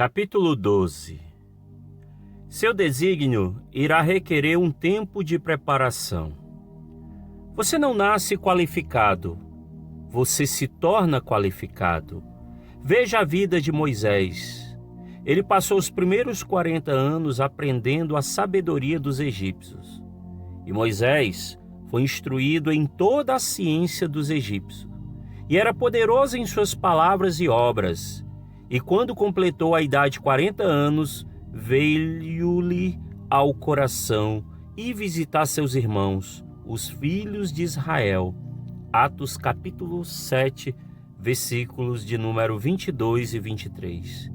Capítulo 12. Seu desígnio irá requerer um tempo de preparação. Você não nasce qualificado, você se torna qualificado. Veja a vida de Moisés. Ele passou os primeiros 40 anos aprendendo a sabedoria dos egípcios. E Moisés foi instruído em toda a ciência dos egípcios. E era poderoso em suas palavras e obras. E quando completou a idade de 40 anos, veio-lhe ao coração ir visitar seus irmãos, os filhos de Israel. Atos capítulo 7, versículos de número 22 e 23.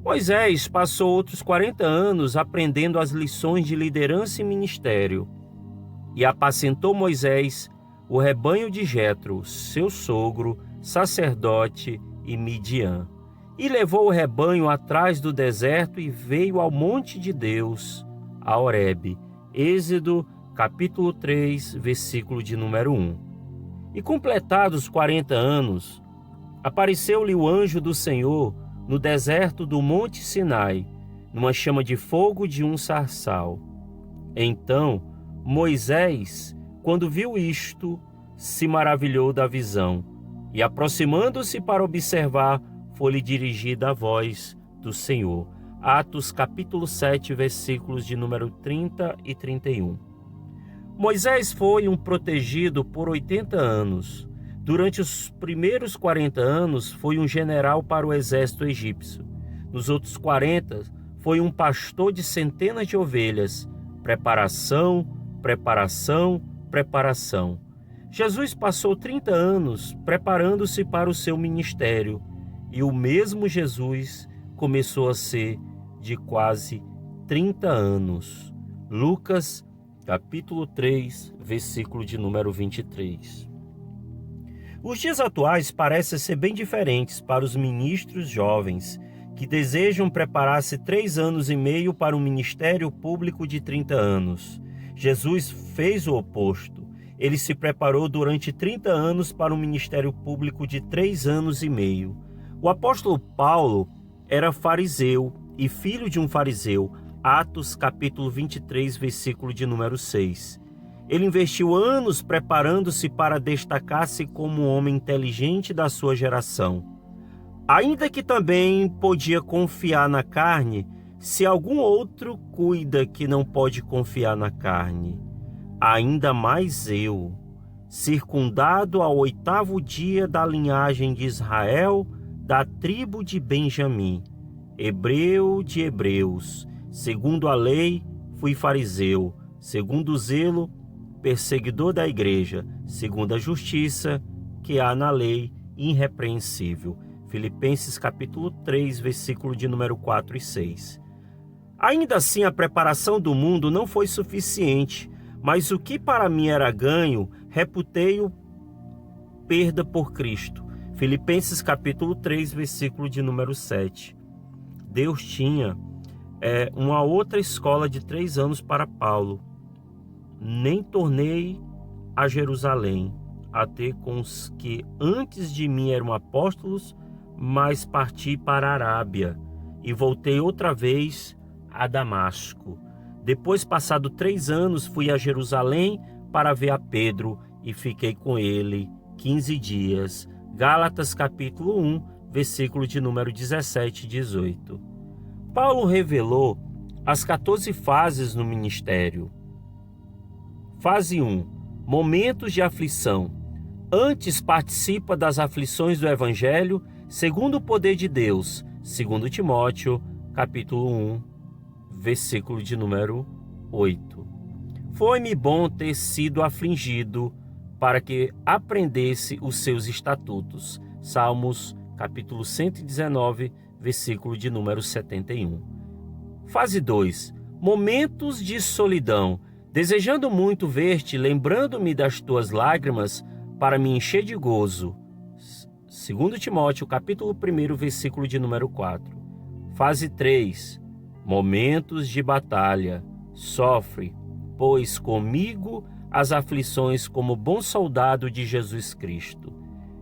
Moisés passou outros 40 anos aprendendo as lições de liderança e ministério. E apacentou Moisés o rebanho de Jetro, seu sogro, sacerdote e Midian. E levou o rebanho atrás do deserto e veio ao monte de Deus, a Horebe. Êxodo, capítulo 3, versículo de número 1. E completados 40 anos, apareceu-lhe o anjo do Senhor no deserto do monte Sinai, numa chama de fogo de um sarçal. Então, Moisés, quando viu isto, se maravilhou da visão, e aproximando-se para observar, foi-lhe dirigida a voz do Senhor. Atos capítulo 7, versículos de número 30 e 31. Moisés foi um protegido por 80 anos. Durante os primeiros 40 anos foi um general para o exército egípcio. Nos outros 40 foi um pastor de centenas de ovelhas. Preparação, preparação, preparação. Jesus passou 30 anos preparando-se para o seu ministério. E o mesmo Jesus começou a ser de quase 30 anos. Lucas, capítulo 3, versículo de número 23. Os dias atuais parecem ser bem diferentes para os ministros jovens, que desejam preparar-se 3 anos e meio para um ministério público de 30 anos. Jesus fez o oposto. Ele se preparou durante 30 anos para um ministério público de 3 anos e meio. O apóstolo Paulo era fariseu e filho de um fariseu, Atos capítulo 23, versículo de número 6. Ele investiu anos preparando-se para destacar-se como um homem inteligente da sua geração. Ainda que também podia confiar na carne, se algum outro cuida que não pode confiar na carne, ainda mais eu, circundado ao 8º dia da linhagem de Israel, da tribo de Benjamim, hebreu de hebreus, segundo a lei, fui fariseu, segundo o zelo, perseguidor da igreja, segundo a justiça que há na lei, irrepreensível. Filipenses capítulo 3, versículo de número 4 e 6. Ainda assim, a preparação do mundo não foi suficiente, mas o que para mim era ganho, reputei-o perda por Cristo. Filipenses capítulo 3, versículo de número 7. Deus tinha uma outra escola de 3 anos para Paulo. Nem tornei a Jerusalém, até com os que antes de mim eram apóstolos, mas parti para a Arábia e voltei outra vez a Damasco. Depois, passado 3 anos, fui a Jerusalém para ver a Pedro e fiquei com ele 15 dias. Gálatas capítulo 1, versículo de número 17 e 18. Paulo revelou as 14 fases no ministério. Fase 1. Momentos de aflição. Antes participa das aflições do Evangelho, segundo o poder de Deus. Segundo Timóteo, capítulo 1, versículo de número 8. Foi-me bom ter sido afligido, para que aprendesse os seus estatutos. Salmos, capítulo 119, versículo de número 71. Fase 2. Momentos de solidão. Desejando muito ver-te, lembrando-me das tuas lágrimas, para me encher de gozo. 2 Timóteo, capítulo 1, versículo de número 4. Fase 3. Momentos de batalha. Sofre, pois comigo as aflições como bom soldado de Jesus Cristo.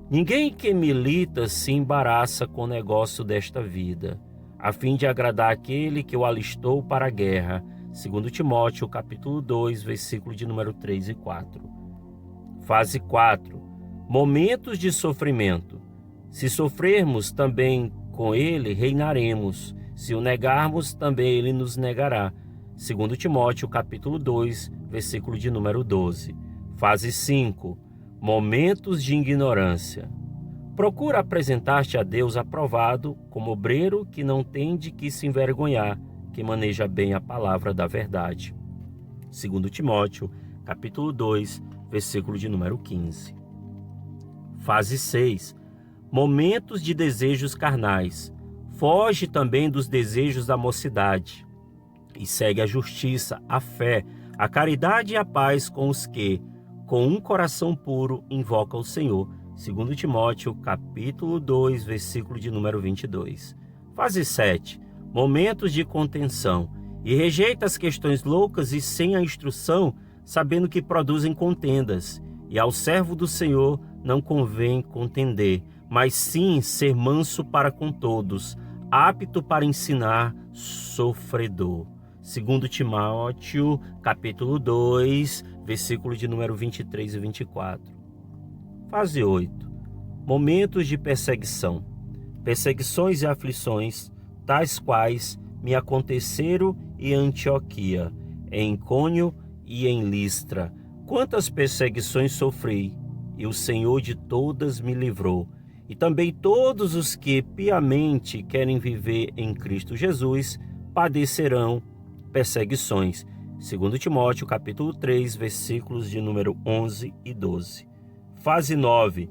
Ninguém que milita se embaraça com o negócio desta vida, a fim de agradar aquele que o alistou para a guerra. 2 Timóteo, capítulo 2, versículo de número 3 e 4. Fase 4. Momentos de sofrimento. Se sofrermos, também com ele reinaremos. Se o negarmos, também ele nos negará. 2 Timóteo, capítulo 2, versículo de número 12. Fase 5. Momentos de ignorância. Procura apresentar-te a Deus aprovado, como obreiro que não tem de que se envergonhar, que maneja bem a palavra da verdade. 2 Timóteo, capítulo 2, versículo de número 15. Fase 6. Momentos de desejos carnais. Foge também dos desejos da mocidade e segue a justiça, a fé, a caridade e a paz com os que, com um coração puro, invocam o Senhor. 2 Timóteo, capítulo 2, versículo de número 22. Fase 7. Momentos de contenção. E rejeita as questões loucas e sem a instrução, sabendo que produzem contendas. E ao servo do Senhor não convém contender, mas sim ser manso para com todos, apto para ensinar, sofredor. 2 Timóteo, capítulo 2, versículo de número 23 e 24. Fase 8. Momentos de perseguição. Perseguições e aflições, tais quais me aconteceram em Antioquia, em Icônio e em Listra. Quantas perseguições sofri, e o Senhor de todas me livrou. E também todos os que piamente querem viver em Cristo Jesus padecerão perseguições. 2 Timóteo, capítulo 3, versículos de número 11 e 12. Fase 9.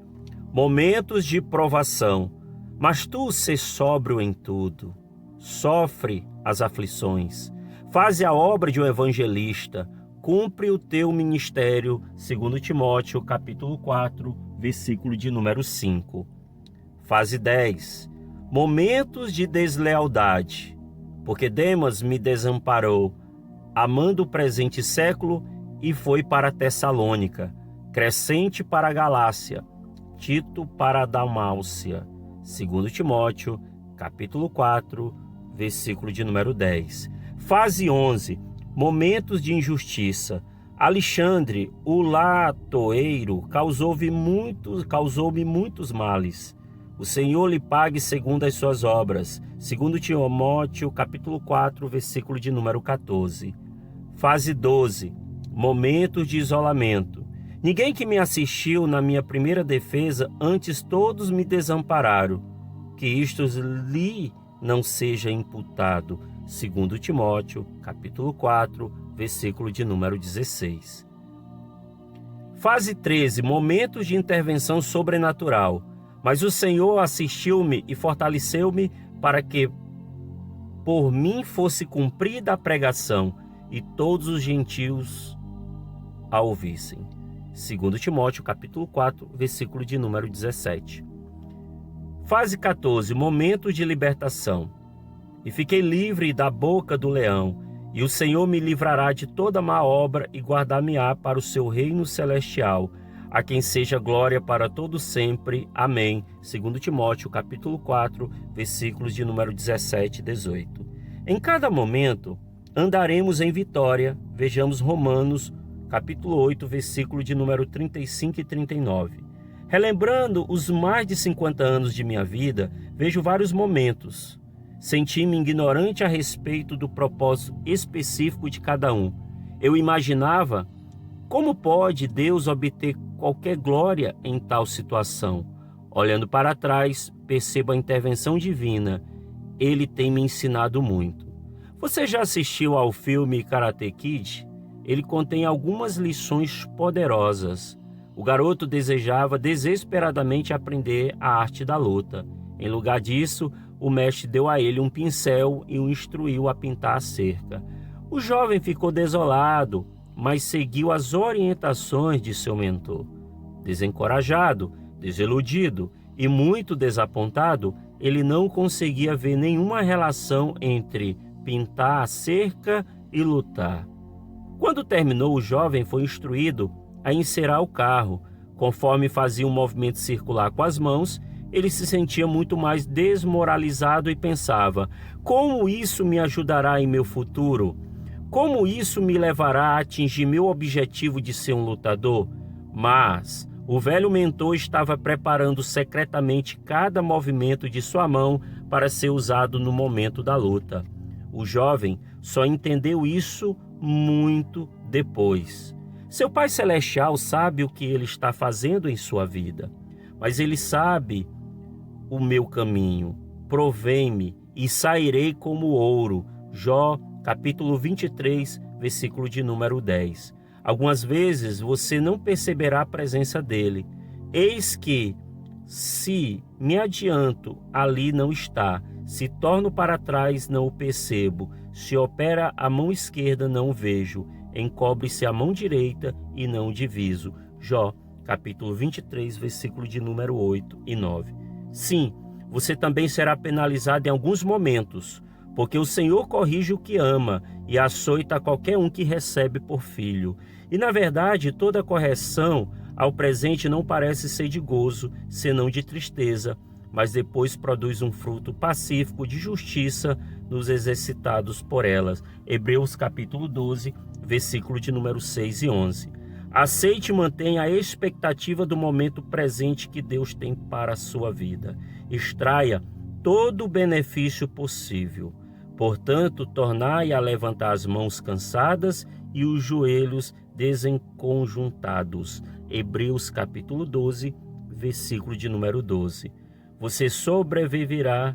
Momentos de provação. Mas tu sê sóbrio em tudo. Sofre as aflições. Faze a obra de um evangelista. Cumpre o teu ministério. 2 Timóteo, capítulo 4, versículo de número 5. Fase 10. Momentos de deslealdade. Porque Demas me desamparou, amando o presente século, e foi para Tessalônica, Crescente para a Galácia, Tito para a Dalmácia. 2 Timóteo, capítulo 4, versículo de número 10. Fase 11. Momentos de injustiça. Alexandre, o latoeiro, causou-me muitos males. O Senhor lhe pague segundo as suas obras. 2 Timóteo, capítulo 4, versículo de número 14. Fase 12. Momentos de isolamento. Ninguém que me assistiu na minha primeira defesa, antes todos me desampararam. Que isto lhe não seja imputado. 2 Timóteo, capítulo 4, versículo de número 16. Fase 13. Momentos de intervenção sobrenatural. Mas o Senhor assistiu-me e fortaleceu-me para que por mim fosse cumprida a pregação e todos os gentios a ouvissem. 2 Timóteo, capítulo 4, versículo de número 17. Fase 14. Momentos de libertação. E fiquei livre da boca do leão, e o Senhor me livrará de toda má obra e guardar-me-á para o seu reino celestial, a quem seja glória para todo sempre. Amém. 2 Timóteo, capítulo 4, versículos de número 17 e 18. Em cada momento, andaremos em vitória. Vejamos Romanos, capítulo 8, versículo de número 35 e 39. Relembrando os mais de 50 anos de minha vida, vejo vários momentos. Senti-me ignorante a respeito do propósito específico de cada um. Eu imaginava: como pode Deus obter qualquer glória em tal situação? Olhando para trás, percebo a intervenção divina. Ele tem me ensinado muito. Você já assistiu ao filme Karate Kid? Ele contém algumas lições poderosas. O garoto desejava desesperadamente aprender a arte da luta. Em lugar disso, o mestre deu a ele um pincel e o instruiu a pintar a cerca. O jovem ficou desolado, mas seguiu as orientações de seu mentor. Desencorajado, desiludido e muito desapontado, ele não conseguia ver nenhuma relação entre pintar a cerca e lutar. Quando terminou, o jovem foi instruído a encerar o carro. Conforme fazia um movimento circular com as mãos, ele se sentia muito mais desmoralizado e pensava: como isso me ajudará em meu futuro? Como isso me levará a atingir meu objetivo de ser um lutador? Mas o velho mentor estava preparando secretamente cada movimento de sua mão para ser usado no momento da luta. O jovem só entendeu isso muito depois. Seu Pai Celestial sabe o que ele está fazendo em sua vida, mas ele sabe o meu caminho. Provei-me e sairei como ouro. Jó, capítulo 23, versículo de número 10. Algumas vezes você não perceberá a presença dele. Eis que, se me adianto, ali não está. Se torno para trás, não o percebo. Se opera a mão esquerda, não o vejo. Encobre-se a mão direita e não o diviso. Jó, capítulo 23, versículo de número 8 e 9. Sim, você também será penalizado em alguns momentos, porque o Senhor corrige o que ama e açoita qualquer um que recebe por filho. E na verdade, toda correção ao presente não parece ser de gozo, senão de tristeza, mas depois produz um fruto pacífico de justiça nos exercitados por elas. Hebreus capítulo 12, versículo de número 6 e 11. Aceite e mantenha a expectativa do momento presente que Deus tem para a sua vida. Extraia todo o benefício possível. Portanto, tornai a levantar as mãos cansadas e os joelhos desenconjuntados. Hebreus capítulo 12, versículo de número 12. Você sobreviverá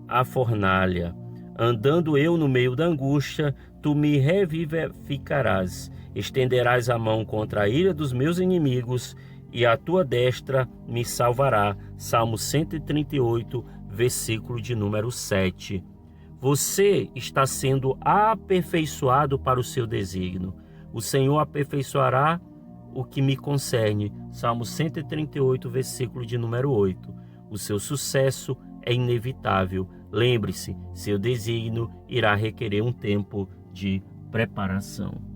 à fornalha. Andando eu no meio da angústia, tu me revivificarás. Estenderás a mão contra a ira dos meus inimigos e a tua destra me salvará. Salmo 138, versículo de número 7. Você está sendo aperfeiçoado para o seu desígnio. O Senhor aperfeiçoará o que me concerne. Salmo 138, versículo de número 8. O seu sucesso é inevitável. Lembre-se, seu desígnio irá requerer um tempo de preparação.